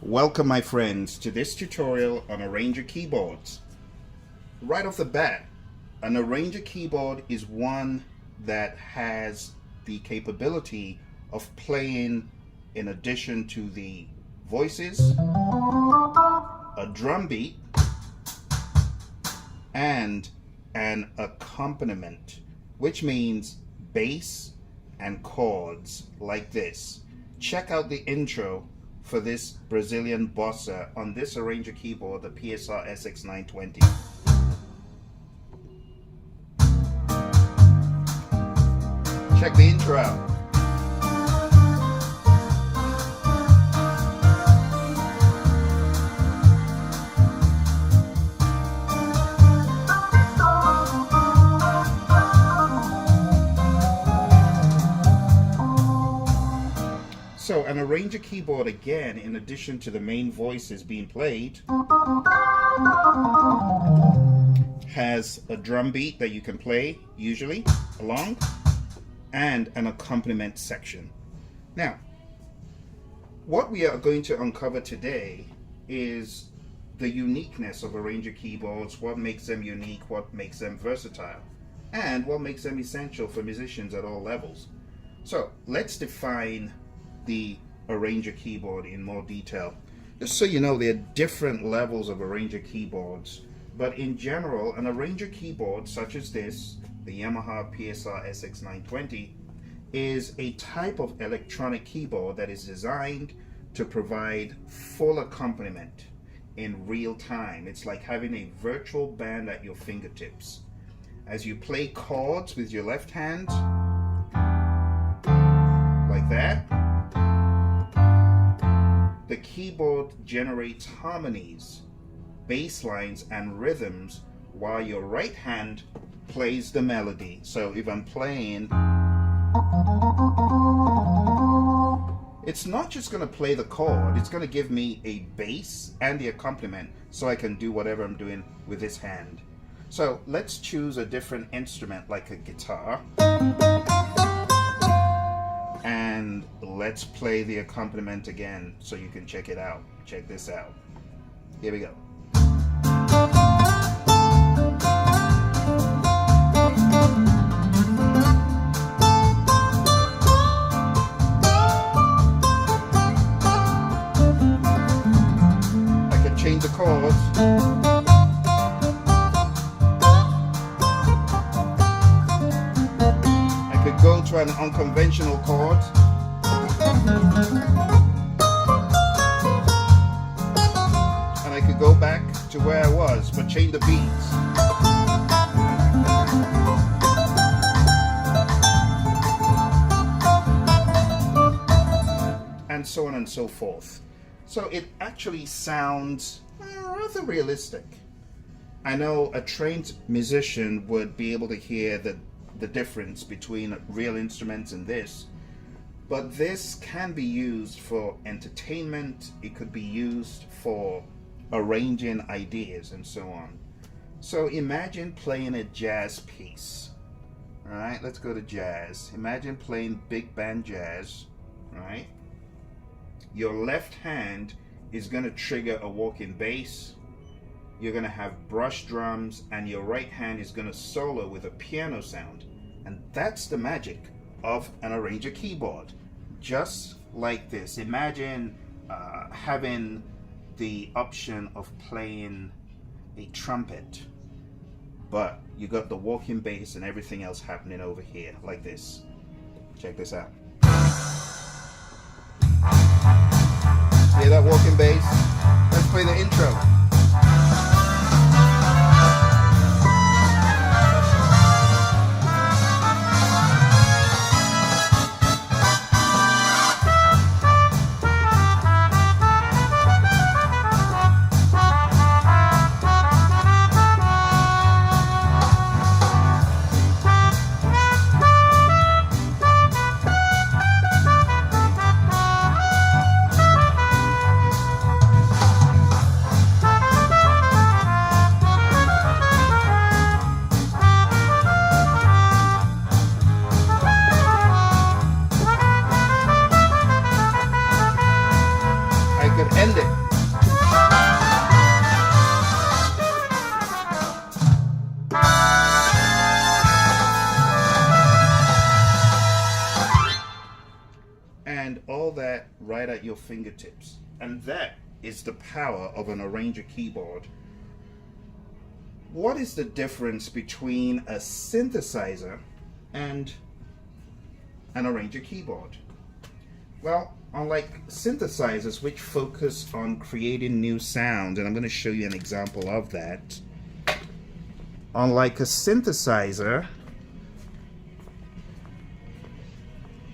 Welcome my friends to this tutorial on arranger keyboards. Right off the bat, an arranger keyboard is one that has the capability of playing, in addition to the voices, a drum beat and an accompaniment, which means bass and chords like this. Check out the intro for this Brazilian bossa on this arranger keyboard, the PSR SX 920. Check the intro out. So an arranger keyboard, again, in addition to the main voices being played, has a drum beat that you can play usually along and an accompaniment section. Now, what we are going to uncover today is the uniqueness of arranger keyboards, what makes them unique, what makes them versatile, and what makes them essential for musicians at all levels. So let's define the arranger keyboard in more detail. Just so you know, there are different levels of arranger keyboards, but in general, an arranger keyboard such as this, the Yamaha PSR SX 920, is a type of electronic keyboard that is designed to provide full accompaniment in real time. It's like having a virtual band at your fingertips. As you play chords with your left hand, like that, the keyboard generates harmonies, bass lines, and rhythms while your right hand plays the melody. So if I'm playing, it's not just going to play the chord, it's going to give me a bass and the accompaniment so I can do whatever I'm doing with this hand. So let's choose a different instrument like a guitar. And let's play the accompaniment again so you can check it out. Check this out. Here we go. I can change the chords. Go to an unconventional chord, and I could go back to where I was but change the beats. And so on and so forth. So it actually sounds rather realistic. I know a trained musician would be able to hear the difference between real instruments and this, but this can be used for entertainment, it could be used for arranging ideas and so on. So imagine playing a jazz piece. All right, let's go to jazz. Imagine playing big band jazz. All right, your left hand is going to trigger a walking bass, you're going to have brush drums, and your right hand is going to solo with a piano sound. And that's the magic of an arranger keyboard. Just like this. Imagine having the option of playing a trumpet, but you got the walking bass and everything else happening over here, like this. Check this out. Hear that walking bass? Let's play the intro. End it. And all that right at your fingertips. And that is the power of an arranger keyboard. What is the difference between a synthesizer and an arranger keyboard? Well, unlike synthesizers, which focus on creating new sounds, and I'm going to show you an example of that. Unlike a synthesizer,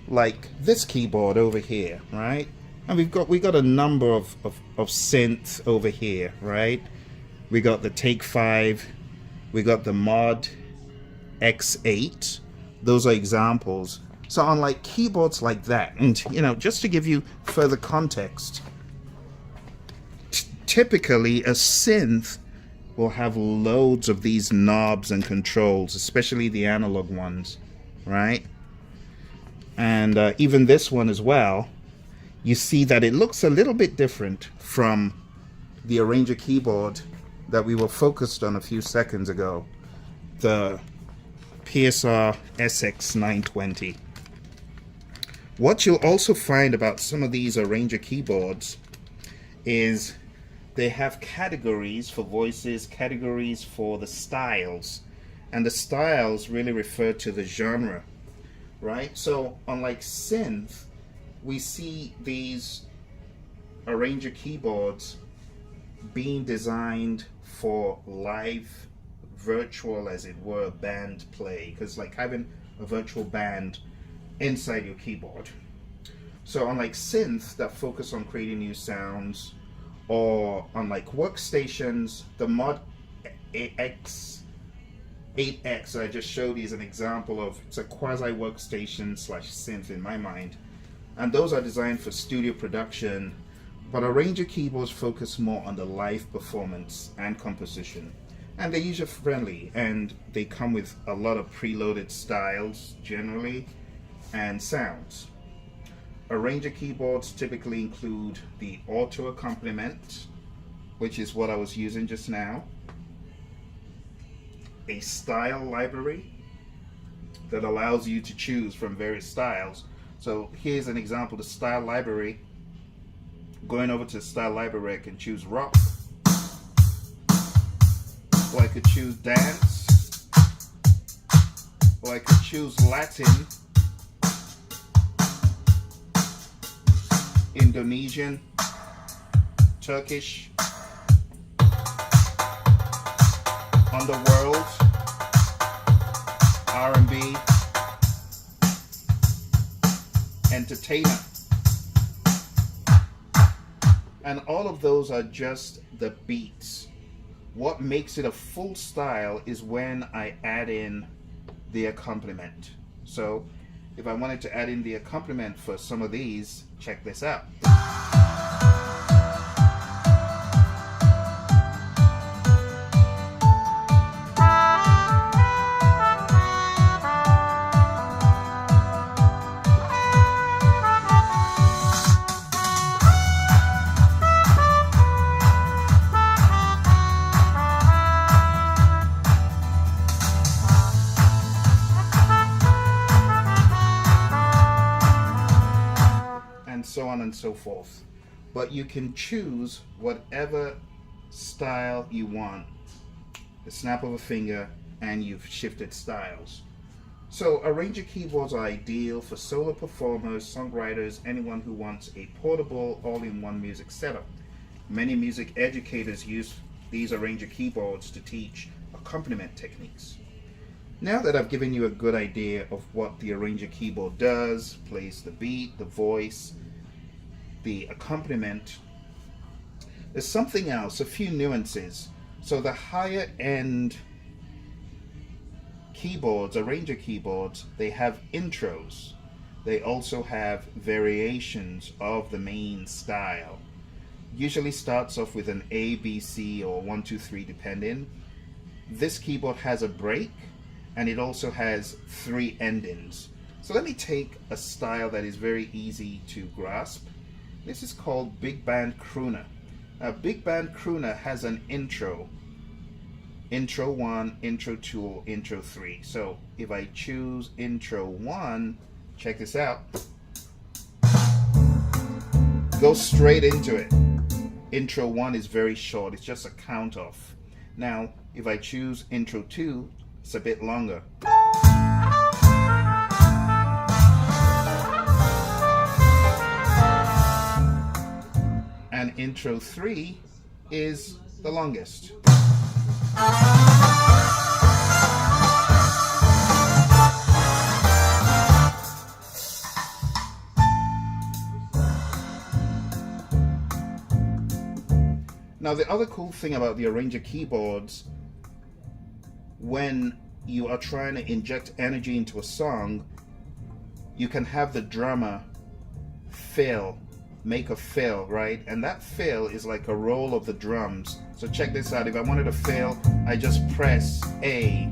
like this keyboard over here, right? And we got a number of synths over here, right? We got the Take 5, we got the Mod X8. Those are examples. So unlike keyboards like that, and you know, just to give you further context, typically a synth will have loads of these knobs and controls, especially the analog ones, right? And even this one as well, you see that it looks a little bit different from the arranger keyboard that we were focused on a few seconds ago, the PSR SX 920. What you'll also find about some of these arranger keyboards is they have categories for voices, categories for the styles, and the styles really refer to the genre, right? So unlike synth, we see these arranger keyboards being designed for live, virtual, as it were, band play, because like having a virtual band inside your keyboard. So unlike synths that focus on creating new sounds, or unlike workstations, the Mod X 8X that I just showed you is an example of, it's a quasi workstation slash synth in my mind, and those are designed for studio production. But arranger keyboards focus more on the live performance and composition, and they're user friendly, and they come with a lot of preloaded styles generally and sounds. Arranger keyboards typically include the auto-accompaniment, which is what I was using just now, a style library that allows you to choose from various styles. So here's an example, the style library. Going over to the style library, I can choose rock, or I could choose dance, or I could choose Latin, Indonesian, Turkish, underworld, R&B, entertainer. And all of those are just the beats. What makes it a full style is when I add in the accompaniment. So if I wanted to add in the accompaniment for some of these, check this out. So on and so forth. But you can choose whatever style you want, the snap of a finger, and you've shifted styles. So arranger keyboards are ideal for solo performers, songwriters, anyone who wants a portable all-in-one music setup. Many music educators use these arranger keyboards to teach accompaniment techniques. Now that I've given you a good idea of what the arranger keyboard does, plays the beat, the voice, the accompaniment, there's something else, a few nuances. So the higher end keyboards, arranger keyboards, they have intros. They also have variations of the main style. Usually starts off with an A, B, C, or 1, 2, 3 depending. This keyboard has a break, and it also has 3 endings. So let me take a style that is very easy to grasp. This is called Big Band Crooner. Now, Big Band Crooner has an intro. Intro 1, Intro 2, Intro 3. So if I choose Intro 1, check this out. Go straight into it. Intro 1 is very short. It's just a count off. Now, if I choose Intro 2, it's a bit longer. And Intro 3 is the longest. Now, the other cool thing about the arranger keyboards, when you are trying to inject energy into a song, you can have the drummer make a fill, right? And that fill is like a roll of the drums. So check this out. If I wanted a fill, I just press A.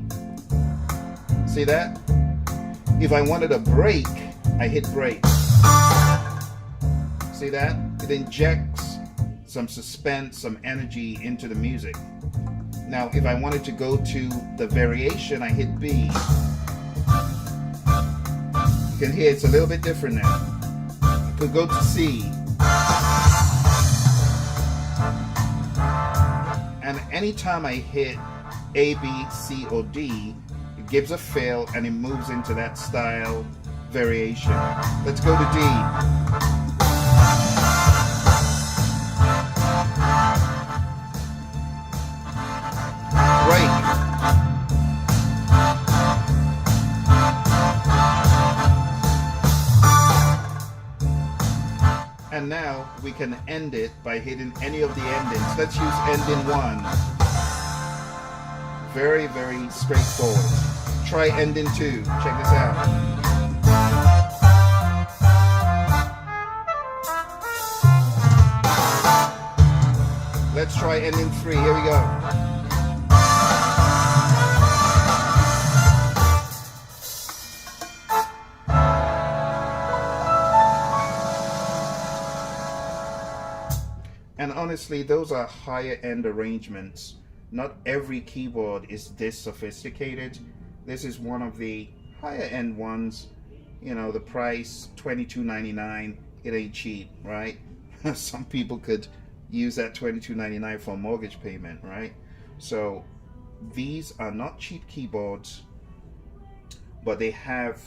See that? If I wanted a break, I hit break. See that? It injects some suspense, some energy into the music. Now, if I wanted to go to the variation, I hit B. You can hear it's a little bit different now. I could go to C. And anytime I hit A, B, C, or D, it gives a fill and it moves into that style variation. Let's go to D. And now we can end it by hitting any of the endings. Let's use ending 1. Very, very straightforward. Try ending 2. Check this out. Let's try ending 3. Here we go. And honestly, those are higher end arrangements. Not every keyboard is this sophisticated. This is one of the higher end ones. You know, the price, $22.99. It ain't cheap, right? Some people could use that $22.99 for a mortgage payment, right? So these are not cheap keyboards, but they have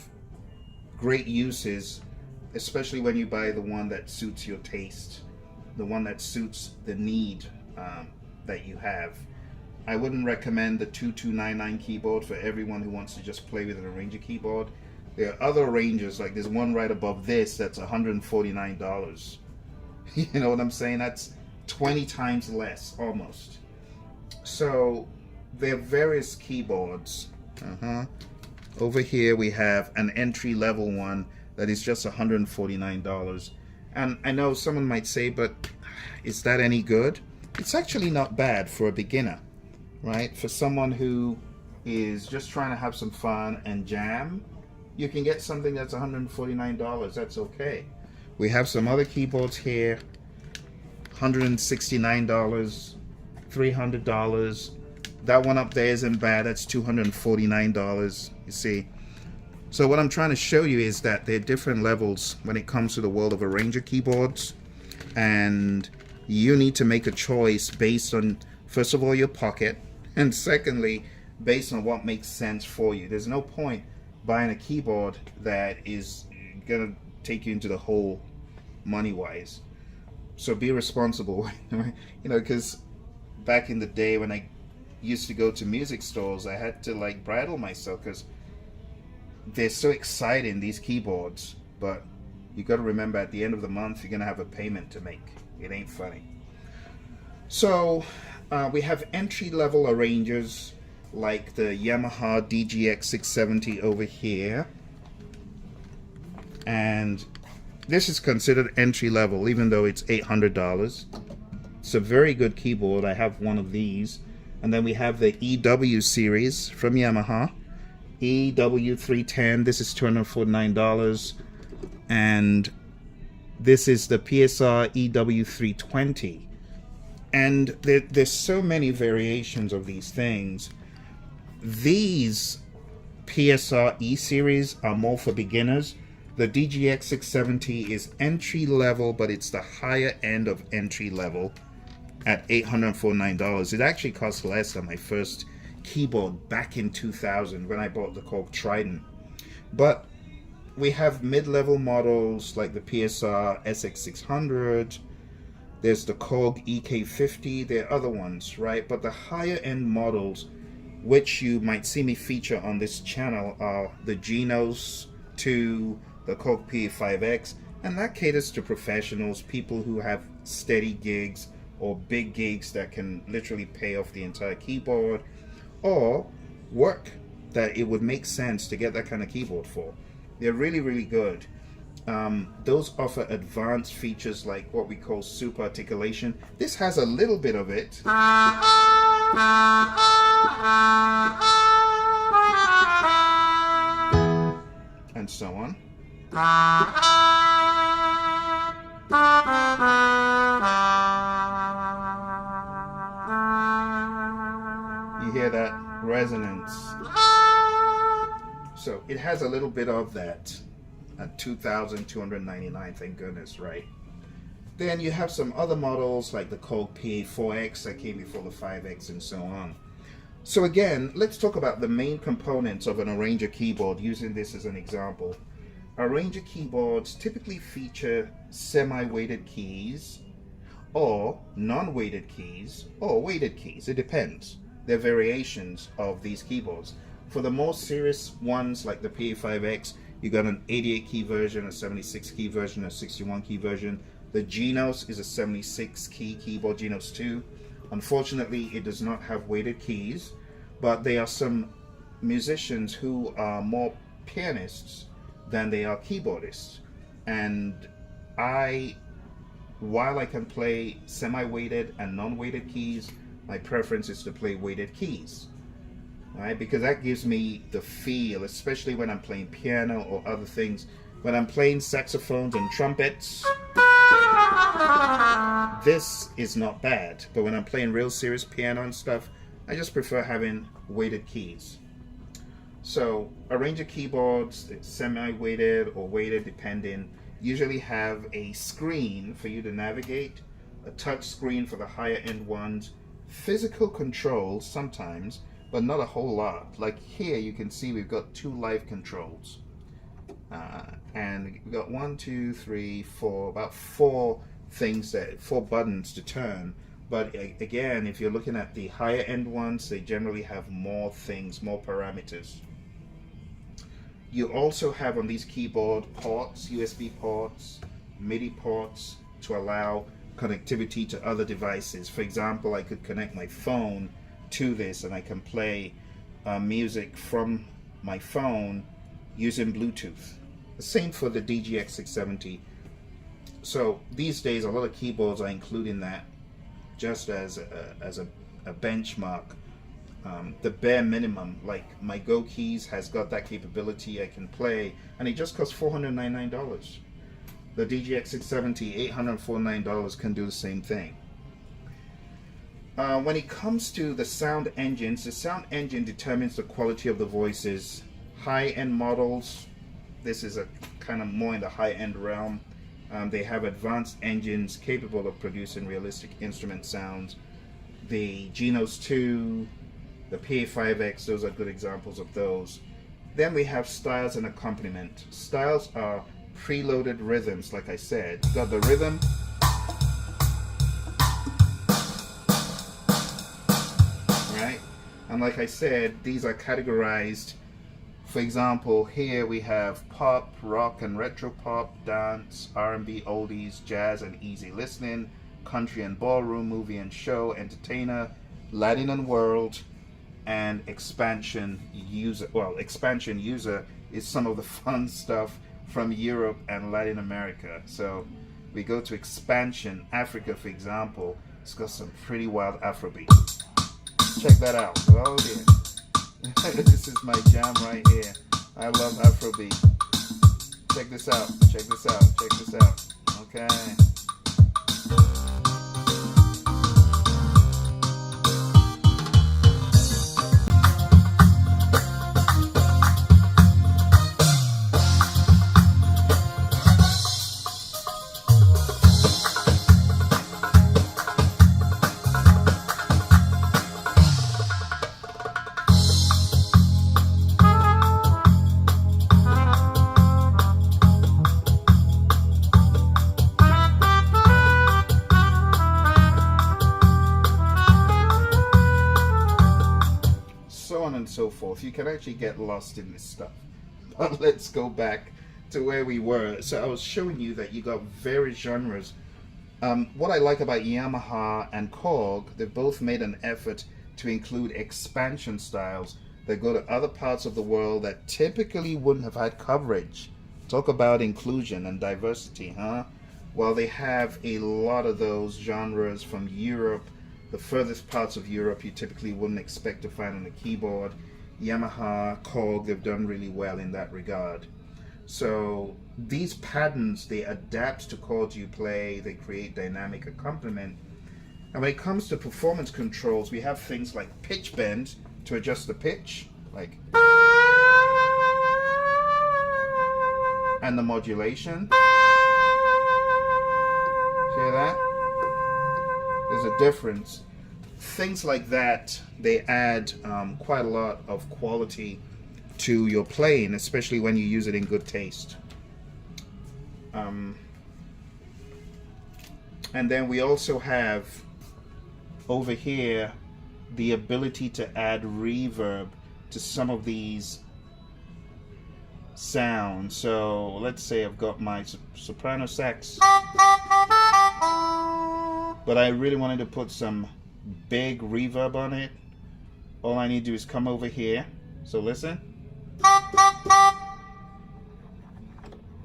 great uses, especially when you buy the one that suits your taste, the one that suits the need that you have. I wouldn't recommend the 2299 keyboard for everyone who wants to just play with an arranger keyboard. There are other arrangers, like there's one right above this that's $149. You know what I'm saying? That's 20 times less, almost. So there are various keyboards. Over here we have an entry-level one that is just $149. And I know someone might say, but is that any good? It's actually not bad for a beginner, right? For someone who is just trying to have some fun and jam, you can get something that's $149. That's okay. We have some other keyboards here, $169, $300. That one up there isn't bad. That's $249, you see. So what I'm trying to show you is that there are different levels when it comes to the world of arranger keyboards, and you need to make a choice based on, first of all, your pocket, and secondly, based on what makes sense for you. There's no point buying a keyboard that is gonna take you into the hole money-wise. So be responsible, you know, because back in the day when I used to go to music stores, I had to like bridle myself because they're so exciting, these keyboards, but you got to remember at the end of the month you're gonna have a payment to make. It ain't funny. So we have entry-level arrangers like the Yamaha DGX 670 over here, and this is considered entry-level even though it's $800. It's a very good keyboard. I have one of these. And then we have the EW series from Yamaha, EW310. This is $249. And This is the PSR EW320. And there's so many variations of these things. These PSR E series are more for beginners. The DGX 670 is entry level, but it's the higher end of entry level at $849. It actually costs less than my first keyboard back in 2000 when I bought the Korg Trident. But we have mid-level models like the PSR SX 600. There's the Korg EK50. There are other ones, right? But the higher end models, which you might see me feature on this channel, are the Genos 2, the Korg PA5X, and that caters to professionals, people who have steady gigs or big gigs that can literally pay off the entire keyboard, or work that it would make sense to get that kind of keyboard for. They're really, really good. Those offer advanced features like what we call super articulation. This has a little bit of it. And so on. You hear that resonance. So it has a little bit of that at $2,299, thank goodness, right? Then you have some other models like the Korg PA4X that came before the 5X and so on. So again, let's talk about the main components of an arranger keyboard, using this as an example. Arranger keyboards typically feature semi-weighted keys or non-weighted keys or weighted keys. It depends. There are variations of these keyboards. For the more serious ones like the PA5X, you got an 88 key version, a 76 key version, a 61 key version. The Genos is a 76 key keyboard, Genos 2. Unfortunately, it does not have weighted keys, but there are some musicians who are more pianists than they are keyboardists. And while I can play semi-weighted and non-weighted keys, my preference is to play weighted keys. Right? Because that gives me the feel, especially when I'm playing piano or other things. When I'm playing saxophones and trumpets, this is not bad. But when I'm playing real serious piano and stuff, I just prefer having weighted keys. So arranger keyboards, semi-weighted or weighted depending, usually have a screen for you to navigate, a touch screen for the higher end ones, physical controls sometimes, but not a whole lot. Like here you can see we've got 2 live controls. And we've got 1, 2, 3, 4, about 4 buttons to turn. But again, if you're looking at the higher end ones, they generally have more things, more parameters. You also have on these keyboard ports, USB ports, MIDI ports to allow connectivity to other devices. For example, I could connect my phone to this and I can play music from my phone using Bluetooth. The same for the DGX 670. So these days a lot of keyboards are including that just as a benchmark. The bare minimum, like my Go Keys has got that capability. I can play, and it just costs $499. The DGX 670, $849 can do the same thing. When it comes to the sound engines, the sound engine determines the quality of the voices. High-end models, this is a kind of more in the high-end realm. They have advanced engines capable of producing realistic instrument sounds. The Genos 2, the PA5X, those are good examples of those. Then we have styles and accompaniment. Styles are preloaded rhythms, like I said. You got the rhythm, right? And like I said, these are categorized. For example, here we have pop, rock and retro pop, dance, R&B, oldies, jazz and easy listening, country and ballroom, movie and show, entertainer, Latin and world, and expansion user. Well, expansion user is some of the fun stuff from Europe and Latin America. So we go to expansion, Africa for example, it's got some pretty wild Afrobeat. Check that out. Oh dear. This is my jam right here. I love Afrobeat. Check this out. Check this out. Check this out. Okay. So on and so forth. You can actually get lost in this stuff. But let's go back to where we were. So I was showing you that you got various genres. What I like about Yamaha and Korg, they've both made an effort to include expansion styles that go to other parts of the world that typically wouldn't have had coverage. Talk about inclusion and diversity, huh? Well, they have a lot of those genres from Europe, the furthest parts of Europe you typically wouldn't expect to find on a keyboard. Yamaha, Korg, they've done really well in that regard. So these patterns, they adapt to chords you play, they create dynamic accompaniment. And when it comes to performance controls, we have things like pitch bend to adjust the pitch, like, and the modulation. Hear that? There's a difference. Things like that, they add quite a lot of quality to your playing, especially when you use it in good taste. And then we also have over here the ability to add reverb to some of these sounds. So let's say I've got my soprano sax, but I really wanted to put some big reverb on it. All I need to do is come over here. So listen.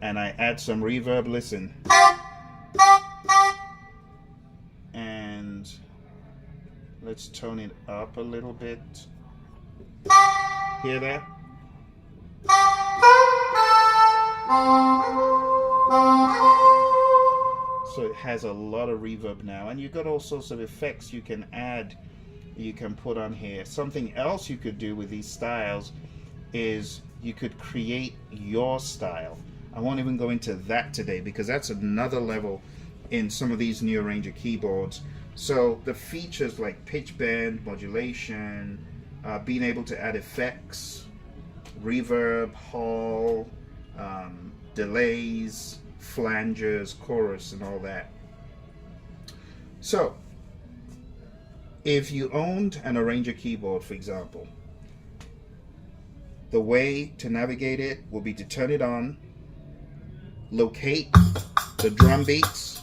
And I add some reverb, listen. And let's tone it up a little bit. Hear that? So it has a lot of reverb now, and you've got all sorts of effects you can add, you can put on here. Something else you could do with these styles is you could create your style. I won't even go into that today because that's another level in some of these new Arranger keyboards. So the features like pitch bend, modulation, being able to add effects, reverb, hall, delays, flanges, chorus, and all that. So if you owned an Arranger keyboard, for example, the way to navigate it will be to turn it on, locate the drum beats,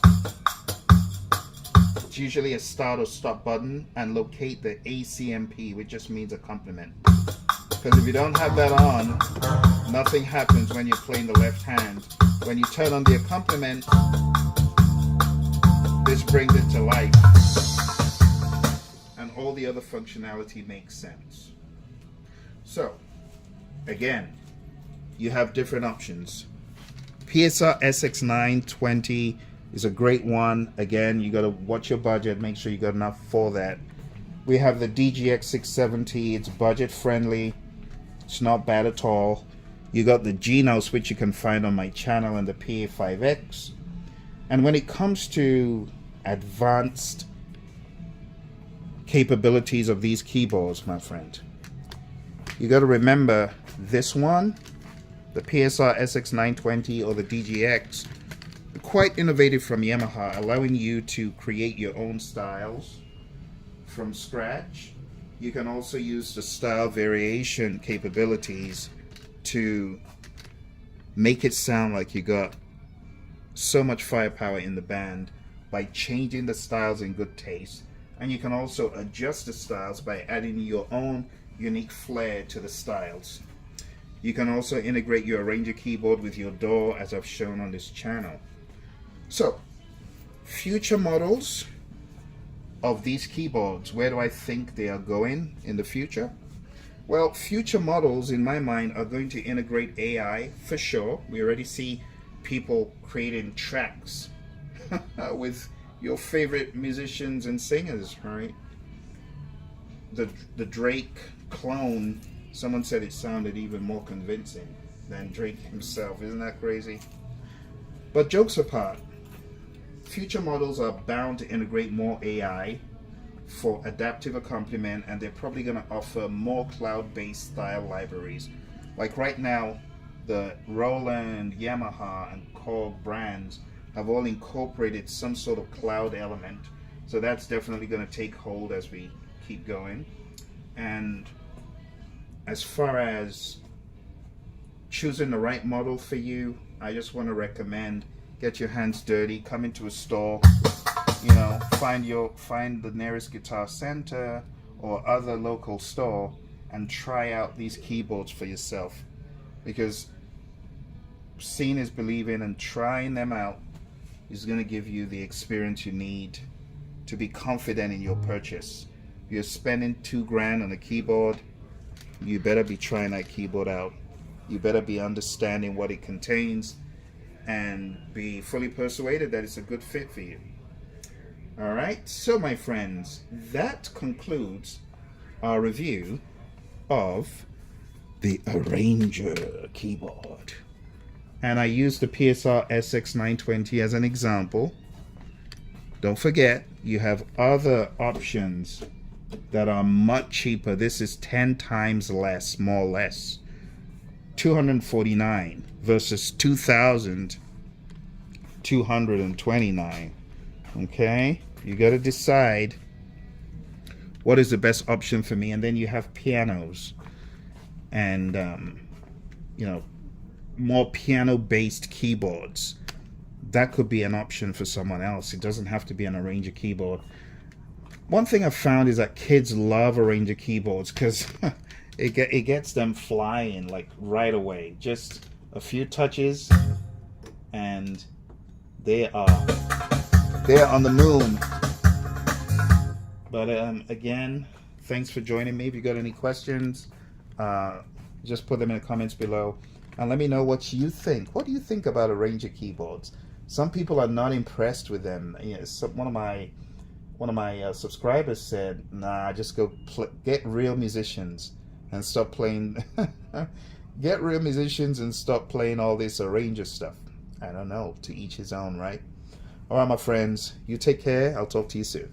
it's usually a start or stop button, and locate the ACMP, which just means accompaniment. Because if you don't have that on, nothing happens when you're playing the left hand. When you turn on the accompaniment, this brings it to life, and all the other functionality makes sense. So again, you have different options. PSR SX 920 is a great one. Again, you got to watch your budget, make sure you got enough for that. We have the DGX 670. It's budget friendly. It's not bad at all. You got the Genos, which you can find on my channel, and the PA5X. And when it comes to advanced capabilities of these keyboards, my friend, you got to remember this one, the PSR SX 920 or the DGX, quite innovative from Yamaha, allowing you to create your own styles from scratch. You can also use the style variation capabilities to make it sound like you got so much firepower in the band by changing the styles in good taste. And you can also adjust the styles by adding your own unique flair to the styles. You can also integrate your Arranger keyboard with your DAW, as I've shown on this channel. So, future models of these keyboards, where do I think they are going in the future? Well, future models in my mind are going to integrate AI for sure. We already see people creating tracks with your favorite musicians and singers, right? The Drake clone, someone said it sounded even more convincing than Drake himself. Isn't that crazy? But jokes apart, future models are bound to integrate more AI for adaptive accompaniment, and they're probably going to offer more cloud-based style libraries. Like right now, the Roland, Yamaha, and Korg brands have all incorporated some sort of cloud element. So that's definitely going to take hold as we keep going. And as far as choosing the right model for you, I just want to recommend get your hands dirty, come into a store, you know, find the nearest guitar center or other local store and try out these keyboards for yourself, because seeing is believing, and trying them out is going to give you the experience you need to be confident in your purchase. If you're spending $2,000 on a keyboard, you better be trying that keyboard out. You better be understanding what it contains and be fully persuaded that it's a good fit for you. All right, so my friends, that concludes our review of the Arranger keyboard. And I used the PSR SX 920 as an example. Don't forget, you have other options that are much cheaper. This is 10 times less, more or less. $249 versus $2,229. Okay, you got to decide what is the best option for me. And then you have pianos and you know, more piano based keyboards. That could be an option for someone else. It doesn't have to be an Arranger keyboard. One thing I've found is that kids love Arranger keyboards because it gets them flying like right away. Just a few touches and they're on the moon. But again, thanks for joining me. If you got any questions, just put them in the comments below and let me know what you think. What do you think about Arranger keyboards? Some people are not impressed with them. You know, one of my subscribers said, "Nah, just go get real musicians and stop playing." Get real musicians and stop playing all this Arranger stuff. I don't know. To each his own, right? All right, my friends. You take care. I'll talk to you soon.